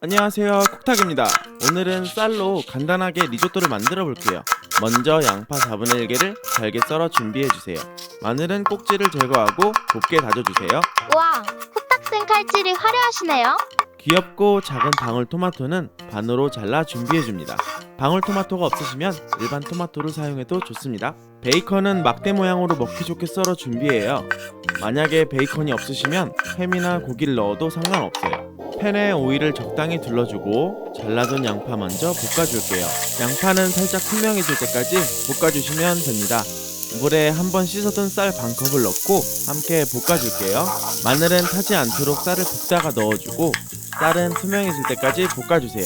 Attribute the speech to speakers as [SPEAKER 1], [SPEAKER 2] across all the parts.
[SPEAKER 1] 안녕하세요, 쿡탁입니다. 오늘은 쌀로 간단하게 리조또를 만들어 볼게요. 먼저 양파 4분의 1개를 잘게 썰어 준비해주세요. 마늘은 꼭지를 제거하고 곱게 다져주세요.
[SPEAKER 2] 우와, 코딱쌤 칼질이 화려하시네요.
[SPEAKER 1] 귀엽고 작은 방울토마토는 반으로 잘라 준비해줍니다. 방울토마토가 없으시면 일반 토마토를 사용해도 좋습니다. 베이컨은 막대 모양으로 먹기 좋게 썰어 준비해요. 만약에 베이컨이 없으시면 햄이나 고기를 넣어도 상관없어요. 팬에 오일을 적당히 둘러주고 잘라둔 양파 먼저 볶아줄게요. 양파는 살짝 투명해질 때까지 볶아주시면 됩니다. 물에 한번 씻어둔 쌀 반컵을 넣고 함께 볶아줄게요. 마늘은 타지 않도록 쌀을 볶다가 넣어주고 쌀은 투명해질 때까지 볶아주세요.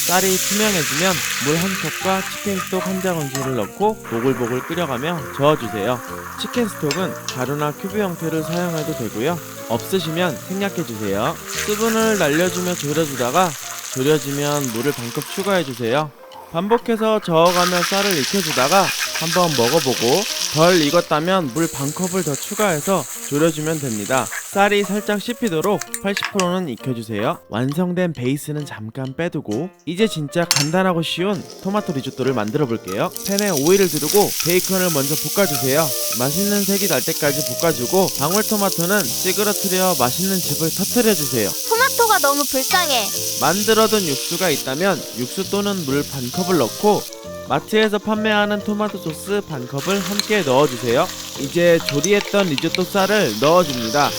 [SPEAKER 1] 쌀이 투명해지면 물 한 컵과 치킨 스톡 한 작은술을 넣고 보글보글 끓여가며 저어주세요. 치킨 스톡은 가루나 큐브 형태를 사용해도 되고요. 없으시면 생략해주세요. 수분을 날려주며 졸여주다가 졸여지면 물을 반컵 추가해주세요. 반복해서 저어가며 쌀을 익혀주다가 한번 먹어보고 덜 익었다면 물 반컵을 더 추가해서 졸여주면 됩니다. 쌀이 살짝 씹히도록 80%는 익혀주세요. 완성된 베이스는 잠깐 빼두고 이제 진짜 간단하고 쉬운 토마토 리조또를 만들어 볼게요. 팬에 오일을 두르고 베이컨을 먼저 볶아주세요. 맛있는 색이 날 때까지 볶아주고 방울토마토는 찌그러뜨려 맛있는 즙을 터뜨려주세요.
[SPEAKER 2] 토마토가 너무 불쌍해.
[SPEAKER 1] 만들어둔 육수가 있다면 육수 또는 물 반컵을 넣고 마트에서 판매하는 토마토 소스 반컵을 함께 넣어주세요. 이제 조리했던 리조또 쌀을 넣어줍니다.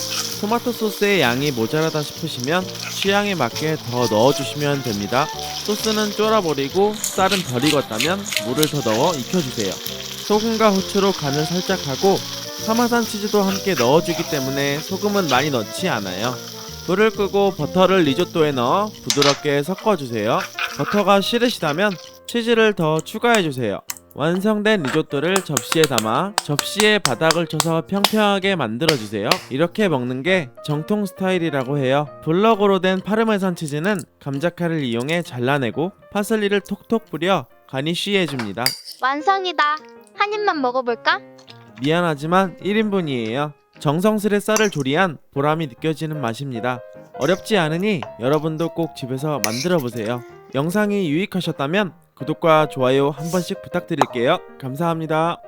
[SPEAKER 1] 토마토 소스의 양이 모자라다 싶으시면 취향에 맞게 더 넣어주시면 됩니다. 소스는 쫄아버리고 쌀은 덜 익었다면 물을 더 넣어 익혀주세요. 소금과 후추로 간을 살짝 하고 파마산 치즈도 함께 넣어주기 때문에 소금은 많이 넣지 않아요. 불을 끄고 버터를 리조또에 넣어 부드럽게 섞어주세요. 버터가 싫으시다면 치즈를 더 추가해주세요. 완성된 리조또를 접시에 담아 접시의 바닥을 쳐서 평평하게 만들어주세요. 이렇게 먹는 게 정통 스타일이라고 해요. 블럭으로 된 파르메산 치즈는 감자칼을 이용해 잘라내고 파슬리를 톡톡 뿌려 가니쉬 해줍니다.
[SPEAKER 2] 완성이다. 한 입만 먹어볼까?
[SPEAKER 1] 미안하지만 1인분이에요. 정성스레 쌀을 조리한 보람이 느껴지는 맛입니다. 어렵지 않으니 여러분도 꼭 집에서 만들어보세요. 영상이 유익하셨다면 구독과 좋아요 한 번씩 부탁드릴게요. 감사합니다.